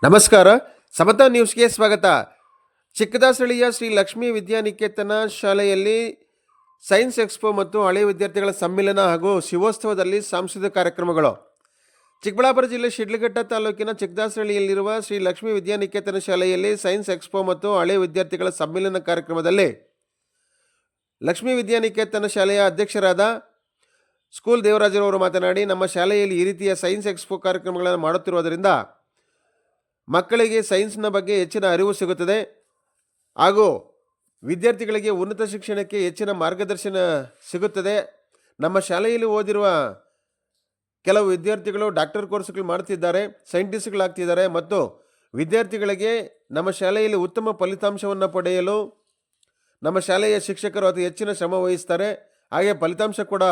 ನಮಸ್ಕಾರ. ಸಮತಾ ನ್ಯೂಸ್ಗೆ ಸ್ವಾಗತ. ಚಿಕ್ಕದಾಸಳಿಯ ಶ್ರೀ ಲಕ್ಷ್ಮೀ ವಿದ್ಯಾನಿಕೇತನ ಶಾಲೆಯಲ್ಲಿ ಸೈನ್ಸ್ ಎಕ್ಸ್ಪೋ ಮತ್ತು ಹಳೆಯ ವಿದ್ಯಾರ್ಥಿಗಳ ಸಮ್ಮೇಳನ ಹಾಗೂ ಶಿವೋತ್ಸವದಲ್ಲಿ ಸಾಂಸ್ಕೃತಿಕ ಕಾರ್ಯಕ್ರಮಗಳು. ಚಿಕ್ಕಬಳ್ಳಾಪುರ ಜಿಲ್ಲೆ ಶಿಡ್ಲಘಟ್ಟ ತಾಲೂಕಿನ ಚಿಕ್ಕದಾಸಳಿಯಲ್ಲಿರುವ ಶ್ರೀ ಲಕ್ಷ್ಮೀ ವಿದ್ಯಾನಿಕೇತನ ಶಾಲೆಯಲ್ಲಿ ಸೈನ್ಸ್ ಎಕ್ಸ್ಪೋ ಮತ್ತು ಹಳೆಯ ವಿದ್ಯಾರ್ಥಿಗಳ ಸಮ್ಮೇಳನ ಕಾರ್ಯಕ್ರಮದಲ್ಲಿ ಲಕ್ಷ್ಮೀ ವಿದ್ಯಾನಿಕೇತನ ಶಾಲೆಯ ಅಧ್ಯಕ್ಷರಾದ ಸ್ಕೂಲ್ ದೇವರಾಜರವರು ಮಾತನಾಡಿ, ನಮ್ಮ ಶಾಲೆಯಲ್ಲಿ ಈ ರೀತಿಯ ಸೈನ್ಸ್ ಎಕ್ಸ್ಪೋ ಕಾರ್ಯಕ್ರಮಗಳನ್ನು ಮಾಡುತ್ತಿರುವುದರಿಂದ ಮಕ್ಕಳಿಗೆ ಸೈನ್ಸ್ನ ಬಗ್ಗೆ ಹೆಚ್ಚಿನ ಅರಿವು ಸಿಗುತ್ತದೆ ಹಾಗೂ ವಿದ್ಯಾರ್ಥಿಗಳಿಗೆ ಉನ್ನತ ಶಿಕ್ಷಣಕ್ಕೆ ಹೆಚ್ಚಿನ ಮಾರ್ಗದರ್ಶನ ಸಿಗುತ್ತದೆ. ನಮ್ಮ ಶಾಲೆಯಲ್ಲಿ ಓದಿರುವ ಕೆಲವು ವಿದ್ಯಾರ್ಥಿಗಳು ಡಾಕ್ಟರ್ ಕೋರ್ಸ್ಗಳು ಮಾಡ್ತಿದ್ದಾರೆ, ಸೈಂಟಿಸ್ಟ್ಗಳಾಗ್ತಿದ್ದಾರೆ ಮತ್ತು ವಿದ್ಯಾರ್ಥಿಗಳಿಗೆ ನಮ್ಮ ಶಾಲೆಯಲ್ಲಿ ಉತ್ತಮ ಫಲಿತಾಂಶವನ್ನು ಪಡೆಯಲು ನಮ್ಮ ಶಾಲೆಯ ಶಿಕ್ಷಕರು ಅತಿ ಹೆಚ್ಚಿನ ಶ್ರಮ ವಹಿಸ್ತಾರೆ. ಹಾಗೆ ಫಲಿತಾಂಶ ಕೂಡ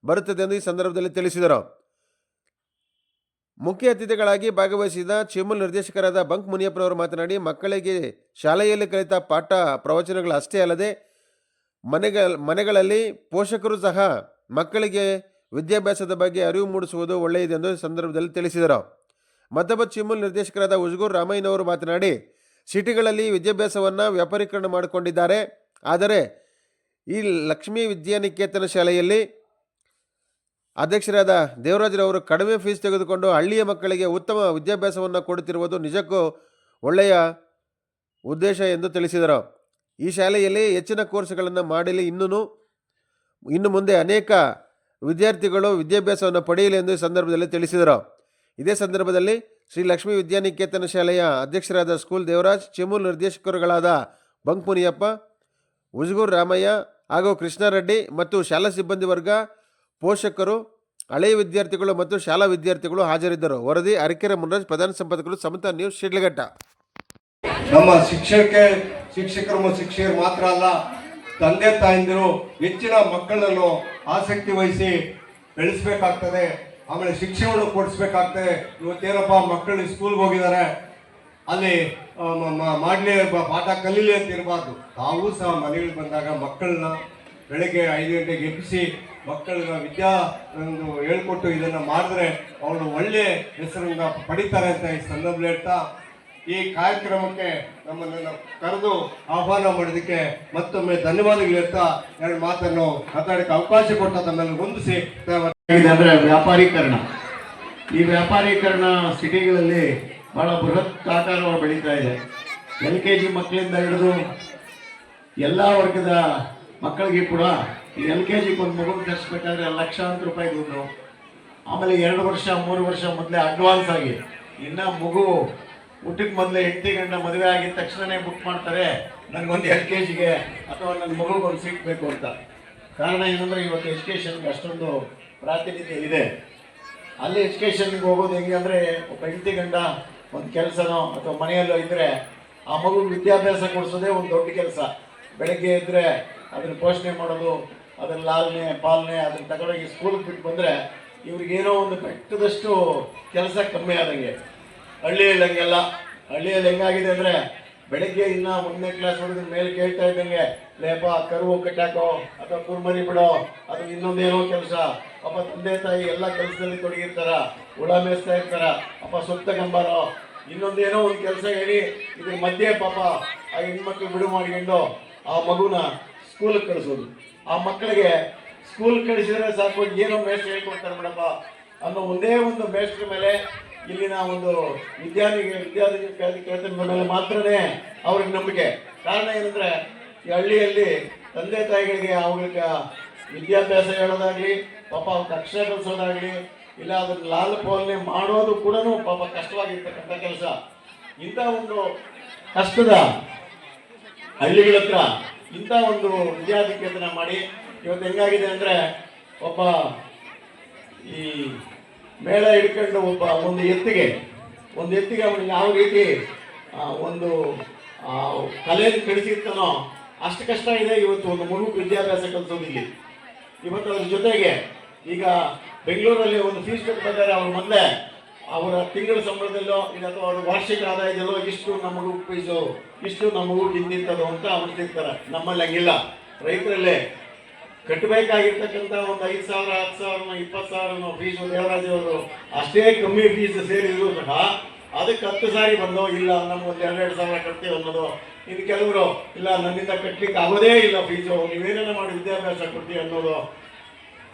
ಬರುತ್ತದೆ ಎಂದು ಈ ಸಂದರ್ಭದಲ್ಲಿ ತಿಳಿಸಿದರು. ಮುಖ್ಯ ಅತಿಥಿಗಳಾಗಿ ಭಾಗವಹಿಸಿದ ಚಿಮುಲ್ ನಿರ್ದೇಶಕರಾದ ಬಂಕ್ ಮುನಿಯಪ್ಪನವರು ಮಾತನಾಡಿ, ಮಕ್ಕಳಿಗೆ ಶಾಲೆಯಲ್ಲಿ ಕಲಿತ ಪಾಠ ಪ್ರವಚನಗಳು ಅಷ್ಟೇ ಅಲ್ಲದೆ ಮನೆಗಳಲ್ಲಿ ಪೋಷಕರು ಸಹ ಮಕ್ಕಳಿಗೆ ವಿದ್ಯಾಭ್ಯಾಸದ ಬಗ್ಗೆ ಅರಿವು ಮೂಡಿಸುವುದು ಒಳ್ಳೆಯದೆಂದು ಸಂದರ್ಭದಲ್ಲಿ ತಿಳಿಸಿದರು. ಮತ್ತೊಬ್ಬ ಚಿಮುಲ್ ನಿರ್ದೇಶಕರಾದ ಉಜ್ಗೂರ್ ರಾಮಯ್ಯನವರು ಮಾತನಾಡಿ, ಸಿಟಿಗಳಲ್ಲಿ ವಿದ್ಯಾಭ್ಯಾಸವನ್ನು ವ್ಯಾಪಾರೀಕರಣ ಮಾಡಿಕೊಂಡಿದ್ದಾರೆ. ಆದರೆ ಈ ಲಕ್ಷ್ಮೀ ವಿದ್ಯಾನಿಕೇತನ ಶಾಲೆಯಲ್ಲಿ ಅಧ್ಯಕ್ಷರಾದ ದೇವರಾಜರವರು ಕಡಿಮೆ ಫೀಸ್ ತೆಗೆದುಕೊಂಡು ಹಳ್ಳಿಯ ಮಕ್ಕಳಿಗೆ ಉತ್ತಮ ವಿದ್ಯಾಭ್ಯಾಸವನ್ನು ಕೊಡುತ್ತಿರುವುದು ನಿಜಕ್ಕೂ ಒಳ್ಳೆಯ ಉದ್ದೇಶ ಎಂದು ತಿಳಿಸಿದರು. ಈ ಶಾಲೆಯಲ್ಲಿ ಹೆಚ್ಚಿನ ಕೋರ್ಸ್ಗಳನ್ನು ಮಾಡಲಿ, ಇನ್ನು ಮುಂದೆ ಅನೇಕ ವಿದ್ಯಾರ್ಥಿಗಳು ವಿದ್ಯಾಭ್ಯಾಸವನ್ನು ಪಡೆಯಲಿ ಎಂದು ಈ ಸಂದರ್ಭದಲ್ಲಿ ತಿಳಿಸಿದರು. ಇದೇ ಸಂದರ್ಭದಲ್ಲಿ ಶ್ರೀ ಲಕ್ಷ್ಮೀ ವಿದ್ಯಾನಿಕೇತನ ಶಾಲೆಯ ಅಧ್ಯಕ್ಷರಾದ ಸ್ಕೂಲ್ ದೇವರಾಜ್, ಚಿಮುಲ್ ನಿರ್ದೇಶಕರುಗಳಾದ ಬಂಕ್ ಮುನಿಯಪ್ಪ, ಉಜ್ಗೂರ್ ರಾಮಯ್ಯ ಹಾಗೂ ಕೃಷ್ಣಾರೆಡ್ಡಿ ಮತ್ತು ಶಾಲಾ ಸಿಬ್ಬಂದಿ ವರ್ಗ, ಪೋಷಕರು, ಹಳೆಯ ವಿದ್ಯಾರ್ಥಿಗಳು ಮತ್ತು ಶಾಲಾ ವಿದ್ಯಾರ್ಥಿಗಳು ಹಾಜರಿದ್ದರು. ವರದಿ ಅರಕೆರೆ ಮುನ್ರಾಜ್, ಪ್ರಧಾನ ಸಂಪಾದಕರು, ಸಮತಾ ನ್ಯೂಸ್, ಶಿಡ್ಲಘಟ್ಟ. ನಮ್ಮ ಶಿಕ್ಷಕರು ಮತ್ತು ಶಿಕ್ಷಕರು ಮಾತ್ರ ಅಲ್ಲ, ತಂದೆ ತಾಯಂದಿರು ಹೆಚ್ಚಿನ ಮಕ್ಕಳನ್ನು ಆಸಕ್ತಿ ವಹಿಸಿ ಬೆಳೆಸಬೇಕಾಗ್ತದೆ. ಆಮೇಲೆ ಶಿಕ್ಷಣವನ್ನು ಕೊಡಿಸ್ಬೇಕಾಗ್ತದೆ. ಇವತ್ತೇನಪ್ಪ ಮಕ್ಕಳು ಸ್ಕೂಲ್ಗೆ ಹೋಗಿದ್ದಾರೆ, ಅಲ್ಲಿ ಮಾಡಲಿ ಪಾಠ ಕಲೀಲಿ ಅಂತ ಇರಬಾರ್ದು. ತಾವೂ ಸಹ ಮನೆಗಳಿಗೆ ಬಂದಾಗ ಮಕ್ಕಳನ್ನ ಬೆಳಗ್ಗೆ 5 ಗಂಟೆಗೆ ಎಬ್ಬಿಸಿ ಮಕ್ಕಳನ್ನ ಒಂದು ಹೇಳ್ಕೊಟ್ಟು ಇದನ್ನು ಮಾಡಿದ್ರೆ ಅವರು ಒಳ್ಳೆ ಹೆಸರನ್ನ ಪಡಿತಾರೆ ಅಂತ ಈ ಸಂದರ್ಭದಲ್ಲಿ ಹೇಳ್ತಾ, ಈ ಕಾರ್ಯಕ್ರಮಕ್ಕೆ ನಮ್ಮನ್ನು ಕರೆದು ಆಹ್ವಾನ ಮಾಡೋದಕ್ಕೆ ಮತ್ತೊಮ್ಮೆ ಧನ್ಯವಾದಗಳು ಹೇಳ್ತಾ ಎರಡು ಮಾತನ್ನು ಮಾತಾಡೋಕ್ಕೆ ಅವಕಾಶ ಕೊಟ್ಟ ತಮ್ಮೆಲ್ಲ ಹೊಂದಿಸಿ ಅಂದರೆ ವ್ಯಾಪಾರೀಕರಣ. ಈ ವ್ಯಾಪಾರೀಕರಣ ಸಿಟಿಗಳಲ್ಲಿ ಬಹಳ ಬೃಹತ್ ಆಕಾರವಾಗಿ ಬೆಳೀತಾ ಇದೆ. LKG ಮಕ್ಕಳಿಂದ ಹಿಡಿದು ಎಲ್ಲ ವರ್ಗದ ಮಕ್ಕಳಿಗೆ ಕೂಡ ಈ LKGಗೆ ಒಂದು ಮಗು ತರಿಸ್ಬೇಕಾದ್ರೆ ಲಕ್ಷಾಂತರ ರೂಪಾಯಿ ದುಡ್ಡು. ಆಮೇಲೆ 2 ವರ್ಷ 3 ವರ್ಷ ಮೊದಲೇ ಅಡ್ವಾನ್ಸ್ ಆಗಿ, ಇನ್ನು ಮಗು ಊಟಕ್ಕೆ ಮೊದಲೇ ಹೆಂಡತಿ ಗಂಡ ಮದುವೆ ಆಗಿದ ತಕ್ಷಣವೇ ಬುಕ್ ಮಾಡ್ತಾರೆ, ನನಗೊಂದು LKGಗೆ ಅಥವಾ ನನ್ನ ಮಗುಗೊಂದು ಸೀಟ್ ಬೇಕು ಅಂತ. ಕಾರಣ ಏನಂದರೆ ಇವತ್ತು ಎಜುಕೇಷನ್ಗೆ ಅಷ್ಟೊಂದು ಪ್ರಾತಿನಿಧ್ಯ ಇದೆ. ಅಲ್ಲಿ ಎಜುಕೇಷನ್ಗೆ ಹೋಗೋದು ಹೆಂಗೆ ಅಂದರೆ, ಒಬ್ಬ ಹೆಂಡತಿ ಗಂಡ ಒಂದು ಕೆಲಸನೋ ಅಥವಾ ಮನೆಯಲ್ಲೋ ಇದ್ದರೆ ಆ ಮಗು ವಿದ್ಯಾಭ್ಯಾಸ ಕೊಡಿಸೋದೇ ಒಂದು ದೊಡ್ಡ ಕೆಲಸ. ಬೆಳಗ್ಗೆ ಇದ್ದರೆ ಅದನ್ನು ಪೋಷಣೆ ಮಾಡೋದು, ಅದರ ಲಾಲನೆ ಪಾಲನೆ, ಅದನ್ನು ತಗೊಂಡೋಗಿ ಸ್ಕೂಲಿಗೆ ಬಿಟ್ಟು ಬಂದರೆ ಇವ್ರಿಗೇನೋ ಒಂದು ಬೆಟ್ಟದಷ್ಟು ಕೆಲಸ ಕಮ್ಮಿ ಆದಂಗೆ. ಹಳ್ಳಿಯಲ್ಲಿ ಹಂಗೆಲ್ಲ. ಹಳ್ಳಿಯಲ್ಲಿ ಹೆಂಗಾಗಿದೆ ಅಂದರೆ, ಬೆಳಗ್ಗೆ ಇನ್ನೂ 1ನೇ ಕ್ಲಾಸ್ ಹುಡುಗನ ಮೇಲೆ ಕೇಳ್ತಾ ಇದ್ದಂಗೆ, ಲೇಪ ಕರುವು ಕಟ್ಟಾಕೋ ಅಥವಾ ಕುರ್ಮರಿ ಬಿಡೋ ಅಥವಾ ಇನ್ನೊಂದೇನೋ ಕೆಲಸ. ಅಪ್ಪ ತಂದೆ ತಾಯಿ ಎಲ್ಲ ಕೆಲಸದಲ್ಲಿ ತೊಡಗಿರ್ತಾರ, ಹುಳ ಮೇಯಿಸ್ತಾ ಇರ್ತಾರ, ಅಪ್ಪ ಸೊಪ್ಪು ತಗೊಂಬಾರೋ, ಇನ್ನೊಂದೇನೋ ಒಂದು ಕೆಲಸ ಹೇಳಿ ಇದ್ರ ಮಧ್ಯೆ ಪಾಪ ಆ ಹೆಣ್ಮಕ್ಳು ಬಿಡು ಮಾಡಿಕೊಂಡು ಆ ಮಗುನ ಸ್ಕೂಲಿಗೆ ಕಳಿಸೋದು. ಆ ಮಕ್ಕಳಿಗೆ ಸ್ಕೂಲ್ ಕಳಿಸಿದ್ರೆ ಸಾಕು, ಏನೋ ಮೇಷ್ಟ್ರು ಹೇಳ್ಕೊಡ್ತಾರೆ ಬಿಡಪ್ಪ ಅನ್ನೋ ಒಂದೇ ಒಂದು ಮೇಷ್ಟ್ರ ಮೇಲೆ, ಇಲ್ಲಿನ ಒಂದು ವಿದ್ಯಾರ್ಥಿ ಮೇಲೆ ಮಾತ್ರನೇ ಅವ್ರಿಗೆ ನಂಬಿಕೆ. ಕಾರಣ ಏನಂದರೆ, ಈ ಹಳ್ಳಿಯಲ್ಲಿ ತಂದೆ ತಾಯಿಗಳಿಗೆ ಅವ್ರಿಗೆ ವಿದ್ಯಾಭ್ಯಾಸ ಹೇಳೋದಾಗಲಿ, ಪಾಪ ಅವ್ರಿಗೆ ಅಕ್ಷರ ಕಲಿಸೋದಾಗಲಿ, ಇಲ್ಲ ಅದನ್ನು ಲಾಲ ಪಾಲನೆ ಮಾಡೋದು ಕೂಡ ಪಾಪ ಕಷ್ಟವಾಗಿರ್ತಕ್ಕಂಥ ಕೆಲಸ. ಇಂಥ ಒಂದು ಕಷ್ಟದ ಹಳ್ಳಿಗಳ ಹತ್ರ ಇಂಥ ಒಂದು ವಿದ್ಯಾನಿಕೇತನ ಮಾಡಿ ಇವತ್ತು ಹೆಂಗಾಗಿದೆ ಅಂದರೆ, ಒಬ್ಬ ಈ ಮೇಳ ಹಿಡ್ಕೊಂಡು ಒಂದು ಎತ್ತಿಗೆ ಅವನಿಗೆ ಯಾವ ರೀತಿ ಒಂದು ಕಲೆಯನ್ನು ಕಳಿಸಿರ್ತಾನೋ ಅಷ್ಟು ಕಷ್ಟ ಇದೆ ಇವತ್ತು ಒಂದು ಮಗು ವಿದ್ಯಾಭ್ಯಾಸ ಕಲಿಸೋದಿಲ್ಲ. ಇವತ್ತು ಅದ್ರ ಜೊತೆಗೆ ಈಗ ಬೆಂಗಳೂರಲ್ಲಿ ಒಂದು ಫೀಸ್ ಕಟ್ಟಿ ಬಂದರೆ, ಅವ್ರ ಮೊದಲೇ ಅವರ ತಿಂಗಳ ಸಂಬಳದಲ್ಲೋ ಇಲ್ಲ ಅಥವಾ ಅವ್ರ ವಾರ್ಷಿಕ ಆದಾಯದಲ್ಲೋ ಇಷ್ಟು ನಮ್ಮ ಮಗು ಫೀಸು, ಇಷ್ಟು ನಮ್ಮ ಮಗು ಹಿಂದಿರ್ತದೋ ಅಂತ ಅವ್ರು ತಿಂತಾರೆ. ನಮ್ಮಲ್ಲಿ ಹಂಗಿಲ್ಲ. ರೈತರಲ್ಲೇ ಕಟ್ಟಬೇಕಾಗಿರ್ತಕ್ಕಂಥ ಒಂದು 5,000 10,000 20,000 ಫೀಸು ದೇವರಾಜ್ ಅವರು ಅಷ್ಟೇ ಕಮ್ಮಿ ಫೀಸ್ ಸೇರಿದ್ರು ಸಹ ಅದಕ್ಕೆ 10 ಸಾರಿ ಬಂದು ಇಲ್ಲ ನಮ್ಗೊಂದು 2 ಸಾವಿರ ಕಟ್ತೀವಿ ಅನ್ನೋದು. ಇನ್ನು ಕೆಲವರು ಇಲ್ಲ ನನ್ನಿಂದ ಕಟ್ಲಿಕ್ಕೆ ಆಗೋದೇ ಇಲ್ಲ ಫೀಸು, ನೀವೇನೇನ ಮಾಡಿ ವಿದ್ಯಾಭ್ಯಾಸ ಕೊಡ್ತೀವಿ ಅನ್ನೋದು.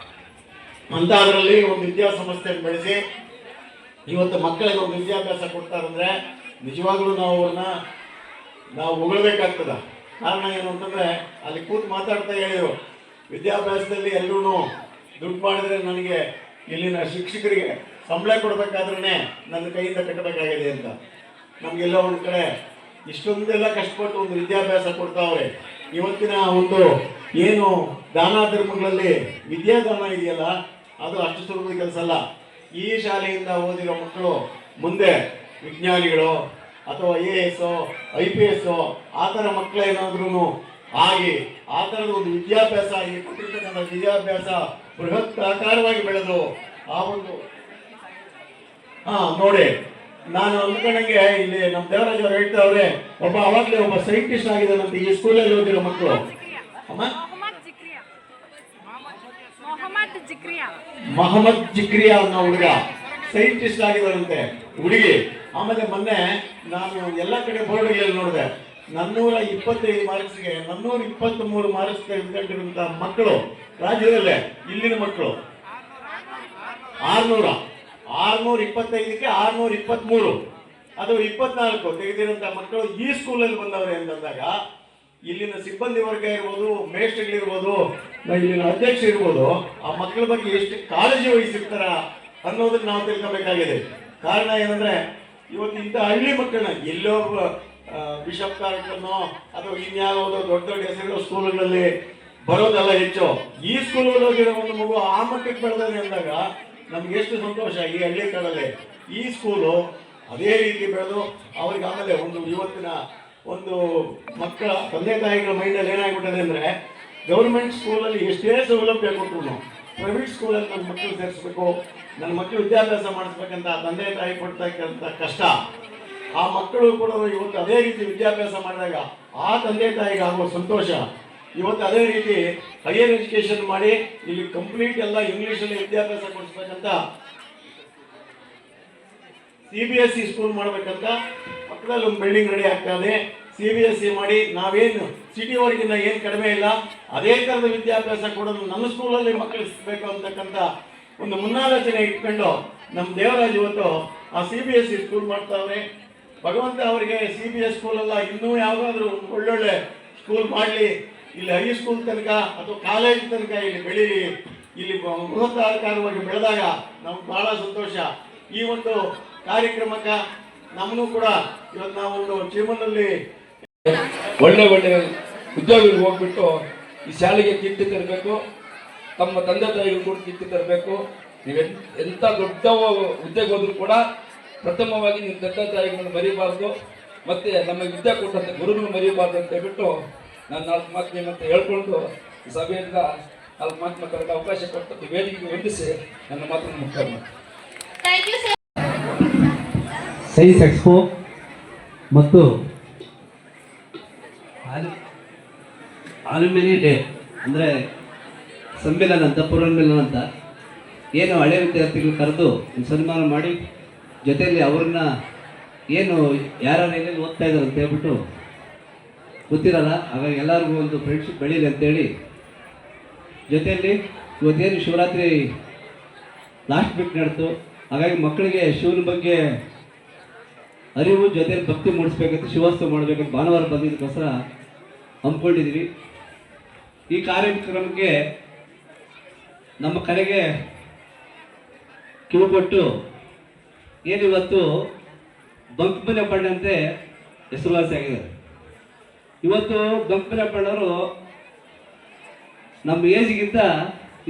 ಅಂತ ಅದರಲ್ಲಿ ಒಂದು ವಿದ್ಯಾಸಂಸ್ಥೆಯನ್ನು ಬೆಳೆಸಿ ಇವತ್ತು ಮಕ್ಕಳಿಗೆ ಒಂದು ವಿದ್ಯಾಭ್ಯಾಸ ಕೊಡ್ತಾರಂದ್ರೆ ನಿಜವಾಗ್ಲೂ ನಾವು ಹೊಗಳಬೇಕಾಗ್ತದ. ಕಾರಣ ಏನು ಅಂತಂದ್ರೆ ಅಲ್ಲಿ ಕೂತು ಮಾತಾಡ್ತಾ ಹೇಳಿದ್ರು, ವಿದ್ಯಾಭ್ಯಾಸದಲ್ಲಿ ಎಲ್ಲರೂ ದುಡ್ಡು ಮಾಡಿದ್ರೆ ನನಗೆ ಇಲ್ಲಿನ ಶಿಕ್ಷಕರಿಗೆ ಸಂಬಳ ಕೊಡಬೇಕಾದ್ರೇ ನನ್ನ ಕೈಯಿಂದ ಕಟ್ಟಬೇಕಾಗಿದೆ ಅಂತ. ನಮಗೆಲ್ಲ ಒಂದು ಕಡೆ ಇಷ್ಟೊಂದೆಲ್ಲ ಕಷ್ಟಪಟ್ಟು ಒಂದು ವಿದ್ಯಾಭ್ಯಾಸ ಕೊಡ್ತಾವ್ರೆ. ಇವತ್ತಿನ ಒಂದು ಏನು ದಾನ ಧರ್ಮಗಳಲ್ಲಿ ವಿದ್ಯಾದಾನ ಇದೆಯಲ್ಲ, ಅದು ಅಷ್ಟು ಸುಲಭದ ಕೆಲಸ ಅಲ್ಲ. ಈ ಶಾಲೆಯಿಂದ ಓದಿರೋ ಮಕ್ಕಳು ಮುಂದೆ ವಿಜ್ಞಾನಿಗಳು ಅಥವಾ AS IPS ಆ ಥರ ಮಕ್ಕಳೇನಾದ್ರೂ ಆಗಿ ಆ ಥರದ ಒಂದು ವಿದ್ಯಾಭ್ಯಾಸ, ಈ ಕೊಟ್ಟಿರ್ತಕ್ಕಂಥ ವಿದ್ಯಾಭ್ಯಾಸ ಬೃಹತ್ ಆಕಾರವಾಗಿ ಬೆಳೆದು ಆ ಒಂದು ನೋಡಿ, ನಾನು ಅಂದ್ಕೊಂಡಂಗೆ ಇಲ್ಲಿ ನಮ್ಮ ದೇವರಾಜ್ ಅವರು ಹೇಳ್ತಾವ್ರೆ, ಅವಾಗಲೇ ಒಬ್ಬ ಸೈಂಟಿಸ್ಟ್ ಆಗಿದ್ದಾನಂತೆ ಈ ಸ್ಕೂಲಲ್ಲಿ ಓದಿರೋ ಮಕ್ಕಳು. ಮೊಹಮ್ಮದ್ ಜಿಕ್ರಿಯಾ ಅನ್ನೋ ಹುಡುಗ ಸೈಂಟಿಸ್ಟ್ ಆಗಿದ್ದಾರಂತೆ ಹುಡುಗಿ. ಆಮೇಲೆ ಮೊನ್ನೆ ನಾನು ಎಲ್ಲ ಕಡೆ ಬೋರ್ಡ್ಗಳಲ್ಲಿ ನೋಡಿದೆ, 425 ಮಾರ್ಕ್ಸ್ಗೆ 423 ಮಾರ್ಕ್ಸ್ ತೆಗೆದುಕೊಂಡಿರುವಂತ ಮಕ್ಕಳು ರಾಜ್ಯದಲ್ಲೇ. ಇಲ್ಲಿನ ಮಕ್ಕಳು 625ಕ್ಕೆ 623, ಅದು 24 ತೆಗೆದಿರುವಂತ ಮಕ್ಕಳು ಈ ಸ್ಕೂಲಲ್ಲಿ ಬಂದವ್ರೆ ಅಂತಂದಾಗ ಇಲ್ಲಿನ ಸಿಬ್ಬಂದಿ ವರ್ಗ ಇರ್ಬೋದು, ಮೇಷ್ಟ್ರುಗಳಿರ್ಬೋದು, ಇಲ್ಲಿನ ಅಧ್ಯಕ್ಷ ಇರ್ಬೋದು, ಆ ಮಕ್ಕಳ ಬಗ್ಗೆ ಎಷ್ಟು ಕಾಳಜಿ ವಹಿಸಿರ್ತಾರ ಅನ್ನೋದನ್ನ ನಾವು ತಿಳ್ಕೊಬೇಕಾಗಿದೆ. ಕಾರಣ ಏನಂದ್ರೆ ಇವತ್ತು ಇಂಥ ಹಳ್ಳಿ ಮಕ್ಕಳನ್ನ ಎಲ್ಲೋ ಬಿಷಪ್ ಕಾರ್ಯಕ್ರಮ ಅಥವಾ ಇನ್ಯಾವುದೋ ದೊಡ್ಡ ದೊಡ್ಡ ಹೆಸರುಗಳ ಸ್ಕೂಲ್ಗಳಲ್ಲಿ ಬರೋದೆಲ್ಲ ಹೆಚ್ಚು. ಈ ಸ್ಕೂಲಲ್ಲಿ ಹೋಗಿರೋ ಒಂದು ಮಗು ಆ ಮಟ್ಟಕ್ಕೆ ಬೆಳೆದಾನೆ ಅಂದಾಗ ನಮ್ಗೆ ಎಷ್ಟು ಸಂತೋಷ. ಈ ಹಳ್ಳಿ ಕಾಲದಲ್ಲಿ ಈ ಸ್ಕೂಲು ಅದೇ ರೀತಿ ಬೆಳೆದು ಅವ್ರಿಗೆ ಆಮೇಲೆ ಇವತ್ತಿನ ಒಂದು ಮಕ್ಕಳ ತಂದೆ ತಾಯಿಗಳ ಮೈಂಡಲ್ಲಿ ಏನಾಗ್ಬಿಟ್ಟಿದೆ ಅಂದರೆ, ಗೌರ್ಮೆಂಟ್ ಸ್ಕೂಲಲ್ಲಿ ಎಷ್ಟೇ ಸೌಲಭ್ಯ ಕೊಟ್ಟರು ಪ್ರೈವೇಟ್ ಸ್ಕೂಲಲ್ಲಿ ನನ್ನ ಮಕ್ಕಳು ಸೇರಿಸ್ಬೇಕು, ನನ್ನ ಮಕ್ಕಳು ವಿದ್ಯಾಭ್ಯಾಸ ಮಾಡಿಸ್ಬೇಕಂತ ತಂದೆ ತಾಯಿ ಪಡ್ತಕ್ಕಂಥ ಕಷ್ಟ, ಆ ಮಕ್ಕಳು ಕೂಡ ಇವತ್ತು ಅದೇ ರೀತಿ ವಿದ್ಯಾಭ್ಯಾಸ ಮಾಡಿದಾಗ ಆ ತಂದೆ ತಾಯಿಗೆ ಆಗುವ ಸಂತೋಷ. ಇವತ್ತು ಅದೇ ರೀತಿ ಹೈಯರ್ ಎಜುಕೇಶನ್ ಮಾಡಿ ಇಲ್ಲಿ ಕಂಪ್ಲೀಟ್ ಎಲ್ಲ ಇಂಗ್ಲೀಷಲ್ಲಿ ವಿದ್ಯಾಭ್ಯಾಸ ಕೊಡಿಸ್ಬೇಕಂತ CBSE ಸ್ಕೂಲ್ ಮಾಡ್ಬೇಕಂತ ಪಕ್ಕದಲ್ಲಿ ಒಂದು ಬಿಲ್ಡಿಂಗ್ ರೆಡಿ ಆಗ್ತಾ ಇದೆ. CBSE ಮಾಡಿ ನಾವೇನು ಸಿಟಿವರೆಗಿನ ಏನು ಕಡಿಮೆ ಇಲ್ಲ, ಅದೇ ಥರದ ವಿದ್ಯಾಭ್ಯಾಸ ಕೊಡೋದು ನಮ್ಮ ಸ್ಕೂಲಲ್ಲಿ ಮಕ್ಕಳು ಸಿಗಬೇಕು ಅಂತಕ್ಕಂಥ ಒಂದು ಮುನ್ನಾಲೋಚನೆ ಇಟ್ಕೊಂಡು ನಮ್ಮ ದೇವರಾಜ್ ಇವತ್ತು ಆ CBSE ಸ್ಕೂಲ್ ಮಾಡ್ತಾವ್ರೆ. ಭಗವಂತ ಅವರಿಗೆ CBSE ಸ್ಕೂಲಲ್ಲ ಇನ್ನೂ ಯಾವುದಾದ್ರೂ ಒಳ್ಳೊಳ್ಳೆ ಸ್ಕೂಲ್ ಮಾಡಲಿ, ಇಲ್ಲಿ ಹೈಸ್ಕೂಲ್ ತನಕ ಅಥವಾ ಕಾಲೇಜ್ ತನಕ ಇಲ್ಲಿ ಬೆಳೀಲಿ. ಇಲ್ಲಿ ಬೃಹತ್ತಾಕಾರವಾಗಿ ಬೆಳೆದಾಗ ನಮ್ಗೆ ಬಹಳ ಸಂತೋಷ. ಈ ಒಂದು ಕಾರ್ಯಕ್ರಮಕ್ಕೆ ನಮ್ಮನ್ನು ಕೂಡ ಇವತ್ತು ನಾವೊಂದು ಜೀವನದಲ್ಲಿ ಒಳ್ಳೆ ಉದ್ಯೋಗಿಗಳು ಹೋಗ್ಬಿಟ್ಟು ಈ ಶಾಲೆಗೆ ಕೀರ್ತಿ ತರಬೇಕು, ತಮ್ಮ ತಂದೆ ತಾಯಿಗಳು ಕೂಡ ಕೀರ್ತಿ ತರಬೇಕು. ನೀವು ಎಂಥ ದೊಡ್ಡ ಹುದ್ದೆಗೆ ಹೋದ್ರೂ ಕೂಡ ಪ್ರಥಮವಾಗಿ ನಿಮ್ಮ ತಂದೆ ತಾಯಿಗಳನ್ನು ಮರಿಬಾರ್ದು, ಮತ್ತೆ ನಮ್ಮ ವಿದ್ಯೆ ಕೊಟ್ಟಂತ ಗುರುಗಳು ಮರಿಬಾರ್ದು ಅಂತ ಹೇಳ್ಬಿಟ್ಟು ನಾನು 4 ಮಾತು ನಿಮ್ಮಂತ ಹೇಳ್ಕೊಂಡು ಈ ಸಭೆಯಿಂದ 4 ಮಾತು ಮಾತಾಡೋಕ್ಕೆ ಅವಕಾಶ ಕೊಟ್ಟು ವೇದಿಕೆಗೆ ವಂದಿಸಿ ನನ್ನ ಮಾತನ್ನು ಮುಕ್ತಾಯ ಮಾಡ್ತೀನಿ. ಸೈನ್ಸ್ ಎಕ್ಸ್ಪೋ ಮತ್ತು ಆಲ್ಯುಮಿನಿ ಡೇ ಅಂದರೆ ಸಮ್ಮೇಳನ ಅಂತ ಪೂರ್ವನ್ಮೇಳನ ಅಂತ ಏನು ಹಳೆ ವಿದ್ಯಾರ್ಥಿಗಳು ಕರೆದು ಸನ್ಮಾನ ಮಾಡಿ ಜೊತೆಯಲ್ಲಿ ಅವ್ರನ್ನ ಏನು ಯಾರ್ಯಾರು ಏನೇನು ಓದ್ತಾ ಇದ್ದಾರೆ ಅಂತ ಹೇಳ್ಬಿಟ್ಟು ಗೊತ್ತಿರಲ್ಲ, ಹಾಗಾಗಿ ಎಲ್ಲರಿಗೂ ಒಂದು ಫ್ರೆಂಡ್ಶಿಪ್ ಬೆಳೀಲಿ ಅಂತೇಳಿ ಜೊತೆಯಲ್ಲಿ ಇವತ್ತೇನು ಶಿವರಾತ್ರಿ ಲಾಸ್ಟ್ ವೀಕ್ ನಡೆದು, ಹಾಗಾಗಿ ಮಕ್ಕಳಿಗೆ ಶಿವನ ಬಗ್ಗೆ ಅರಿವು ಜೊತೆಯಲ್ಲಿ ಭಕ್ತಿ ಮೂಡಿಸ್ಬೇಕಂತ ಶಿವೋತ್ಸವ ಮಾಡಬೇಕಂತ ಭಾನುವಾರ ಬಂದಿದ್ದಕ್ಕೋಸ್ಕರ ಹಮ್ಮಿಕೊಂಡಿದ್ದೀವಿ. ಈ ಕಾರ್ಯಕ್ರಮಕ್ಕೆ ನಮ್ಮ ಕರೆಗೆ ಕಿವಿಗೊಟ್ಟು ಏನಿವತ್ತು ಬಂಕಮನೆ ಬಣ್ಣಂತೆ ಹೆಸರುವಾಸಿ ಆಗಿದ್ದಾರೆ. ಇವತ್ತು ಬಂಕಮನೆ ಬಣ್ಣವರು ನಮ್ಮ ಏಜ್ಗಿಂತ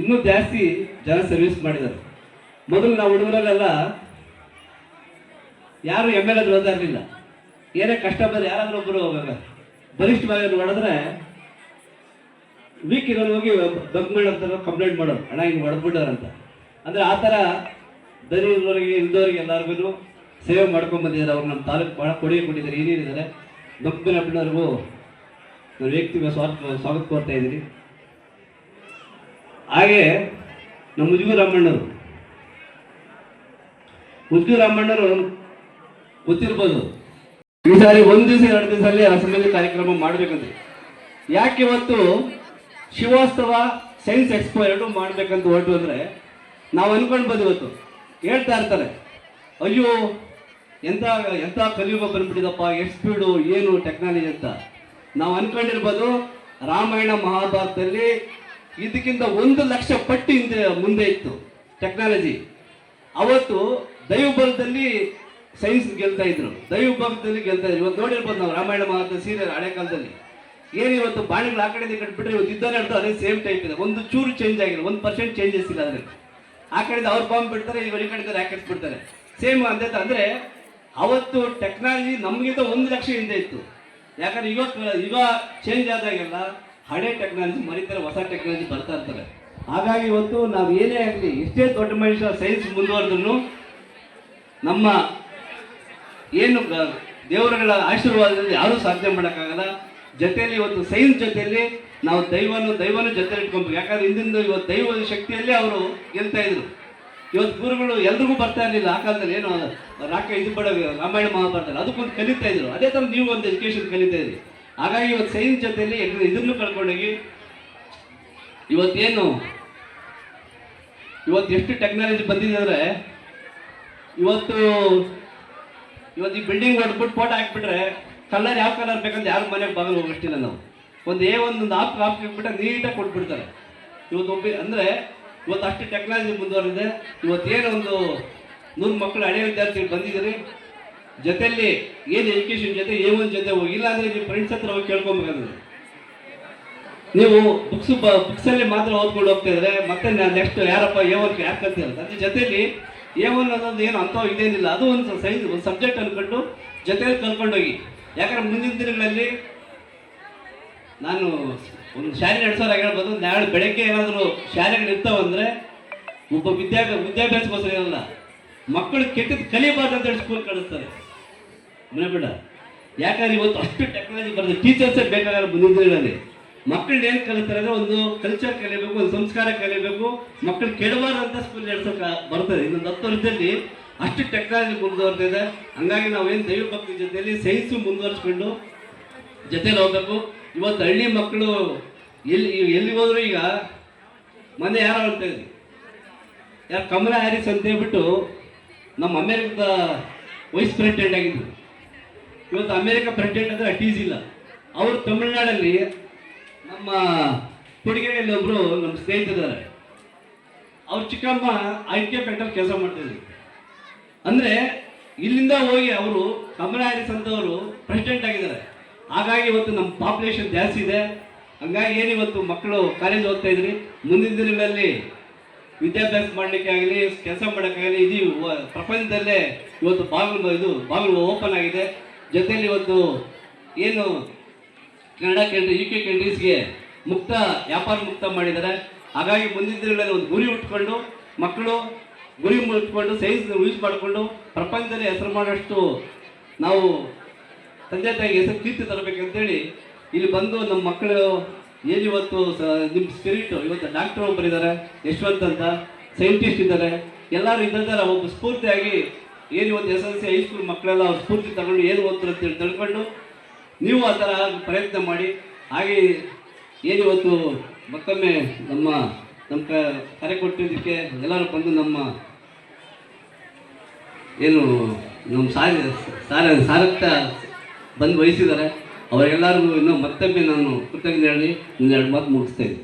ಇನ್ನೂ ಜಾಸ್ತಿ ಜನ ಸರ್ವಿಸ್ ಮಾಡಿದ್ದಾರೆ. ಮೊದಲು ನಾವು ಹುಡುಗರಲ್ಲೆಲ್ಲ ಯಾರು MLA ಓದ್ತಾ ಇರಲಿಲ್ಲ, ಏನೇ ಕಷ್ಟ ಬಂದರೆ ಯಾರಾದರೂ ಒಬ್ಬರು ಬಲಿಷ್ಠವಾಗಿ ಹೊಡೆದ್ರೆ ವೀಕ್ ಇರೋರು ಹೋಗಿ ಬಂಕ್ ಮಾಡೋದು ಕಂಪ್ಲೇಂಟ್ ಮಾಡೋರು, ಅಣ್ಣ ಹಿಂಗೆ ಹೊಡೆದ್ಬಿಟ್ಟವ್ರಂತ. ಅಂದರೆ ಆ ಥರ ದರಿ ಇರೋರಿಗೆ ಇಲ್ದವ್ರಿಗೆ ಎಲ್ಲರಿಗೂ ಸೇವೆ ಮಾಡ್ಕೊಂಡು ಬಂದಿದ್ದಾರೆ. ಅವ್ರು ನಮ್ಮ ತಾಲೂಕು ಭಾಳ ಕೊಡುಗೆ ಕೊಟ್ಟಿದ್ದಾರೆ, ಏನೇನಿದ್ದಾರೆ. ಬಂಕಮನೆ ಅಪ್ಪನವ್ರಿಗೂ ನಾನು ವ್ಯಕ್ತಿಗೆ ಸ್ವಾಗತ ಕೋರ್ತಾ ಇದ್ದೀನಿ. ಹಾಗೆ ನಮ್ಮ ಉಜ್ಜು ರಾಮಣ್ಣವರು ಗೊತ್ತಿರ್ಬೋದು. ಈ ಸಾರಿ ಒಂದು ದಿವಸ 2 ದಿವಸದಲ್ಲಿ ಅಸೆಂಬ್ಲಿ ಕಾರ್ಯಕ್ರಮ ಮಾಡಬೇಕಂತ. ಯಾಕೆ ಇವತ್ತು ಶಿವೋತ್ಸವ ಸೈನ್ಸ್ ಎಕ್ಸ್ಪೋ ಎರಡು ಮಾಡ್ಬೇಕಂತ ಹೊರಟು ಅಂದರೆ ನಾವು ಅನ್ಕೊಳ್ಬೋದು. ಇವತ್ತು ಹೇಳ್ತಾ ಇರ್ತಾರೆ, ಅಯ್ಯೋ ಎಂಥ ಎಂಥ ಕಲಿಯುಗ ಬಂದ್ಬಿಟ್ಟಿದಪ್ಪ, ಎಷ್ಟು ಸ್ಪೀಡು, ಏನು ಟೆಕ್ನಾಲಜಿ ಅಂತ ನಾವು ಅನ್ಕೊಂಡಿರ್ಬೋದು. ರಾಮಾಯಣ ಮಹಾಭಾರತದಲ್ಲಿ ಇದಕ್ಕಿಂತ 1,00,000 ಪಟ್ಟು ಮುಂದೆ ಇತ್ತು ಟೆಕ್ನಾಲಜಿ. ಅವತ್ತು ದೈವಬಲದಲ್ಲಿ ಸೈನ್ಸ್ ಗೆಲ್ತಾ ಇದ್ರು, ದೈವಭಾಗದಲ್ಲಿ ಗೆಲ್ತಾ ಇದ್ರು. ಇವತ್ತು ನೋಡಿರ್ಬೋದು ನಾವು ರಾಮಾಯಣ ಮಹಾಭಾರತ ಸೀರಿಯಲ್ ಹಳೆ ಕಾಲದಲ್ಲಿ ಏನು ಇವತ್ತು ಬಾಣಗಳು ಆ ಕಡೆಯಿಂದ ಕಟ್ಬಿಟ್ರೆ ಇವತ್ತು ಇದ್ದಾನೆ ಅಂತ ಅದೇ ಸೇಮ್ ಟೈಪ್ ಇದೆ. ಒಂದು ಚೂರು ಚೇಂಜ್ ಆಗಿಲ್ಲ, 1% ಚೇಂಜಸ್ ಇಲ್ಲ. ಅದ್ರಲ್ಲಿ ಆ ಕಡೆಯಿಂದ ಅವ್ರು ಬಾಂಬ್ ಬಿಡ್ತಾರೆ, ಈ ಕಡೆಯಿಂದ ರ್ಯಾಕೆಟ್ಸ್ ಬಿಡ್ತಾರೆ, ಸೇಮ್ ಅಂತ. ಅಂದರೆ ಅವತ್ತು ಟೆಕ್ನಾಲಜಿ ನಮಗಿಂತ 1,00,000 ಹಿಂದೆ ಇತ್ತು. ಯಾಕಂದ್ರೆ ಈಗ ಚೇಂಜ್ ಆದಾಗೆಲ್ಲ ಹಳೆ ಟೆಕ್ನಾಲಜಿ ಮರಿತಾರೆ, ಹೊಸ ಟೆಕ್ನಾಲಜಿ ಬರ್ತಾ ಇರ್ತಾರೆ. ಹಾಗಾಗಿ ಇವತ್ತು ನಾವು ಏನೇ ಆಗಲಿ, ಎಷ್ಟೇ ದೊಡ್ಡ ಮನುಷ್ಯ ಸೈನ್ಸ್ ಮುಂದುವರೆದ್ರು ನಮ್ಮ ಏನು ದೇವರುಗಳ ಆಶೀರ್ವಾದದಲ್ಲಿ ಯಾರೂ ಸಾಧನೆ ಮಾಡೋಕ್ಕಾಗಲ್ಲ. ಜೊತೆಯಲ್ಲಿ ಇವತ್ತು ಸೈನ್ಸ್ ಜೊತೆಯಲ್ಲಿ ನಾವು ದೈವನ ಜೊತೆ ಇಟ್ಕೊಬೇಕು. ಯಾಕಂದ್ರೆ ಹಿಂದಿಂದ ಇವತ್ತು ದೈವ ಶಕ್ತಿಯಲ್ಲೇ ಅವರು ಗೆಲ್ತಾ ಇದ್ರು. ಇವತ್ತು ಗುರುಗಳು ಎಲ್ರಿಗೂ ಬರ್ತಾ ಇರಲಿಲ್ಲ ಆ ಕಾಲದಲ್ಲಿ. ಏನು ರಾಮಾಯಣ ಮಹಾಭಾರತ ಅದಕ್ಕೊಂದು ಕಲಿತಾ ಇದ್ರು. ಅದೇ ಥರ ನೀವು ಒಂದು ಎಜುಕೇಶನ್ ಕಲಿತಾ ಇದ್ರಿ. ಹಾಗಾಗಿ ಇವತ್ತು ಸೈನ್ಸ್ ಜೊತೆಯಲ್ಲಿ ಇದನ್ನು ಕಳ್ಕೊಂಡೋಗಿ ಇವತ್ತು ಎಷ್ಟು ಟೆಕ್ನಾಲಜಿ ಬಂದಿದೆ ಅಂದರೆ ಇವತ್ತು ಈ ಬಿಲ್ಡಿಂಗ್ ಹೊಡ್ಬಿಟ್ಟು ಫೋಟೋ ಹಾಕ್ಬಿಟ್ರೆ ಕಲರ್ ಯಾವ ಕಲರ್ ಬೇಕಂತ ಯಾರು ಮನೆಗೆ ಬಾಗಿಲು ಹೋಗೋಷ್ಟಿಲ್ಲ. ನಾವು ಒಂದು ಆಪ್ ಹಾಕ್ಬಿಟ್ರೆ ನೀಟಾಗಿ ಕೊಟ್ಬಿಡ್ತಾರೆ. ಇವತ್ತು ಅಂದರೆ ಇವತ್ತು ಅಷ್ಟು ಟೆಕ್ನಾಲಜಿ ಮುಂದುವರೆದಿದೆ. ಇವತ್ತೇನು ಒಂದು 100 ಮಕ್ಕಳು ಹಳೆಯ ವಿದ್ಯಾರ್ಥಿಗಳು ಬಂದಿದ್ದೀರಿ, ಜೊತೆಯಲ್ಲಿ ಏನು ಎಜುಕೇಷನ್ ಜೊತೆ ಒಂದು ಜೊತೆ ಹೋಗಿಲ್ಲ ಅಂದರೆ ನೀವು ಫ್ರೆಂಡ್ಸ್ ಹತ್ರ ಹೋಗಿ ಕೇಳ್ಕೊಬೇಕಾದ್ರೆ ನೀವು ಬುಕ್ಸಲ್ಲಿ ಮಾತ್ರ ಓದ್ಕೊಂಡು ಹೋಗ್ತಾ ಇದ್ರೆ ಮತ್ತೆ ನೆಕ್ಸ್ಟ್ ಯಾರಪ್ಪ A1 ಯಾರು ಕಲ್ತಿರೋದು. ಅದ್ರ ಜೊತೆಯಲ್ಲಿ A1 ಅನ್ನೋದು ಏನು ಅಂಥವು ಇದೇನಿಲ್ಲ, ಅದು ಒಂದು ಸೈನ್ಸ್ ಒಂದು ಸಬ್ಜೆಕ್ಟ್ ಅಂದ್ಕೊಂಡು ಜೊತೆಯಲ್ಲಿ ಕಲ್ಕೊಂಡೋಗಿ. ಯಾಕಂದ್ರೆ ಮುಂದಿನ ದಿನಗಳಲ್ಲಿ ನಾನು ಒಂದು ಶಾಲೆ ನಡೆಸೋರಾಗ ಹೇಳ್ಬೋದು, ನಾಳೆ ಬೆಳಗ್ಗೆ ಏನಾದರೂ ಶಾಲೆಗಳು ಇರ್ತಾವಂದ್ರೆ ಒಬ್ಬ ವಿದ್ಯಾಭ್ಯಾಸಕ್ಕೋಸ್ಕರ ಇರಲ್ಲ, ಮಕ್ಕಳು ಕೆಟ್ಟದ್ದು ಕಲಿಯಬಾರ್ದು ಅಂತ ಹೇಳಿ ಸ್ಕೂಲ್ ಕಳಿಸ್ತಾರೆ ಮನೆ ಬಿಡ. ಯಾಕಂದ್ರೆ ಇವತ್ತು ಅಷ್ಟು ಟೆಕ್ನಾಲಜಿ ಬರ್ತದೆ, ಟೀಚರ್ಸೇ ಬೇಕಾಗಲ್ಲ ಮುಂದಿನ ದಿನಗಳಲ್ಲಿ. ಮಕ್ಕಳನ್ನ ಏನು ಕಲಿತಾರೆ ಅಂದರೆ ಒಂದು ಕಲ್ಚರ್ ಕಲಿಯಬೇಕು, ಒಂದು ಸಂಸ್ಕಾರ ಕಲಿಯಬೇಕು, ಮಕ್ಕಳು ಕೆಡಬಾರ್ದು ಅಂತ ಸ್ಕೂಲ್ ನಡೆಸೋಕೆ ಬರ್ತದೆ. ಇನ್ನೊಂದು 10 ವರ್ಷದಲ್ಲಿ ಅಷ್ಟು ಟೆಕ್ನಾಲಜಿ ಮುಂದುವರೆದಿದೆ. ಹಂಗಾಗಿ ನಾವೇನು ದೈವ ಭಕ್ತಿ ಜೊತೆಯಲ್ಲಿ ಸೈನ್ಸು ಮುಂದುವರಿಸ್ಕೊಂಡು ಜೊತೆಲಿ ಹೋಗ್ಬೇಕು. ಇವತ್ತು ಹಳ್ಳಿ ಮಕ್ಕಳು ಎಲ್ಲಿ ಹೋದ್ರು ಈಗ ಮೊನ್ನೆ ಯಾರು ಹೇಳ್ತಾ ಇದ್ವಿ, ಯಾರು ಕಮಲಾ ಹ್ಯಾರಿಸ್ ಅಂತ ಹೇಳ್ಬಿಟ್ಟು ನಮ್ಮ ಅಮೇರಿಕದ ವೈಸ್ ಪ್ರೆಸಿಡೆಂಟ್ ಆಗಿದ್ರು. ಇವತ್ತು ಅಮೇರಿಕ ಪ್ರೆಸಿಡೆಂಟ್ ಅಂದರೆ ಅಟ್ ಈಸ್ ಇಲ್ಲ. ಅವರು ತಮಿಳ್ನಾಡಲ್ಲಿ ನಮ್ಮ ಕೊಡುಗೆಯಲ್ಲಿ ಒಬ್ಬರು ನಮ್ಮ ಸ್ನೇಹಿತರಿದ್ದಾರೆ, ಅವ್ರ ಚಿಕ್ಕಮ್ಮ IK ಫ್ಯಾಕ್ಟರಿ ಕೆಲಸ ಮಾಡ್ತಿದ್ರು. ಅಂದರೆ ಇಲ್ಲಿಂದ ಹೋಗಿ ಅವರು ಕಮಲಾ ಹ್ಯಾರಿಸ್ ಅಂತವರು ಪ್ರೆಸಿಡೆಂಟ್ ಆಗಿದ್ದಾರೆ. ಹಾಗಾಗಿ ಇವತ್ತು ನಮ್ಮ ಪಾಪ್ಯುಲೇಷನ್ ಜಾಸ್ತಿ ಇದೆ. ಹಂಗಾಗಿ ಇವತ್ತು ಮಕ್ಕಳು ಕಾಲೇಜ್ ಓದ್ತಾ ಇದ್ರಿ, ಮುಂದಿನ ದಿನಗಳಲ್ಲಿ ವಿದ್ಯಾಭ್ಯಾಸ ಮಾಡಲಿಕ್ಕೆ ಆಗಲಿ ಕೆಲಸ ಮಾಡೋಕ್ಕಾಗಲಿ ಇದು ಪ್ರಪಂಚದಲ್ಲೇ ಇವತ್ತು ಬಾಗಿಲು ಓಪನ್ ಆಗಿದೆ. ಜೊತೆಯಲ್ಲಿ ಇವತ್ತು ಏನು ಕೆನಡಾ ಕಂಟ್ರಿ UK ಕಂಟ್ರೀಸ್ಗೆ ವ್ಯಾಪಾರ ಮುಕ್ತ ಮಾಡಿದ್ದಾರೆ. ಹಾಗಾಗಿ ಮುಂದಿನ ದಿನಗಳಲ್ಲಿ ಒಂದು ಗುರಿ ಉಟ್ಕೊಂಡು ಮಕ್ಕಳು ಗುರಿ ಮುಟ್ಕೊಂಡು ಸೈನ್ಸ್ ಯೂಸ್ ಮಾಡಿಕೊಂಡು ಪ್ರಪಂಚದಲ್ಲಿ ಹೆಸರು ಮಾಡೋಷ್ಟು ನಾವು ತಂದೆ ತಾಯಿಗೆ ಹೆಸರು ಕೀರ್ತಿ ತರಬೇಕಂತೇಳಿ ಇಲ್ಲಿ ಬಂದು ನಮ್ಮ ಮಕ್ಕಳು ಏನು ಇವತ್ತು ನಿಮ್ಮ ಸ್ಪಿರಿಟ್ ಇವತ್ತು ಡಾಕ್ಟರ್ ಒಬ್ಬರಿದ್ದಾರೆ, ಯಶವಂತ್ ಅಂತ ಸೈಂಟಿಸ್ಟ್ ಇದ್ದಾರೆ, ಎಲ್ಲರೂ ಇದ್ದಾರೆ. ಒಬ್ಬ ಸ್ಫೂರ್ತಿಯಾಗಿ ಏನು ಇವತ್ತು SLC ಹೈಸ್ಕೂಲ್ ಮಕ್ಕಳೆಲ್ಲ ಅವ್ರ ಸ್ಫೂರ್ತಿ ತಗೊಂಡು ಏನು ಓದ್ತಾರೆ ಅಂತೇಳಿ ತಿಳ್ಕೊಂಡು ನೀವು ಆ ಥರ ಪ್ರಯತ್ನ ಮಾಡಿ. ಹಾಗೆ ಏನಿವತ್ತು ಮತ್ತೊಮ್ಮೆ ನಮ್ಮ ಕರೆ ಕೊಟ್ಟಿದ್ದಕ್ಕೆ ಎಲ್ಲರೂ ಬಂದು ನಮ್ಮ ಸಾರಥ ಬಂದು ವಹಿಸಿದ್ದಾರೆ. ಅವರೆಲ್ಲರಿಗೂ ಇನ್ನೂ ಮತ್ತೊಮ್ಮೆ ನಾನು ಕೃತಜ್ಞತೆ ಹೇಳಿ 2 ಮಾತು ಮುಗಿಸ್ತೇನೆ.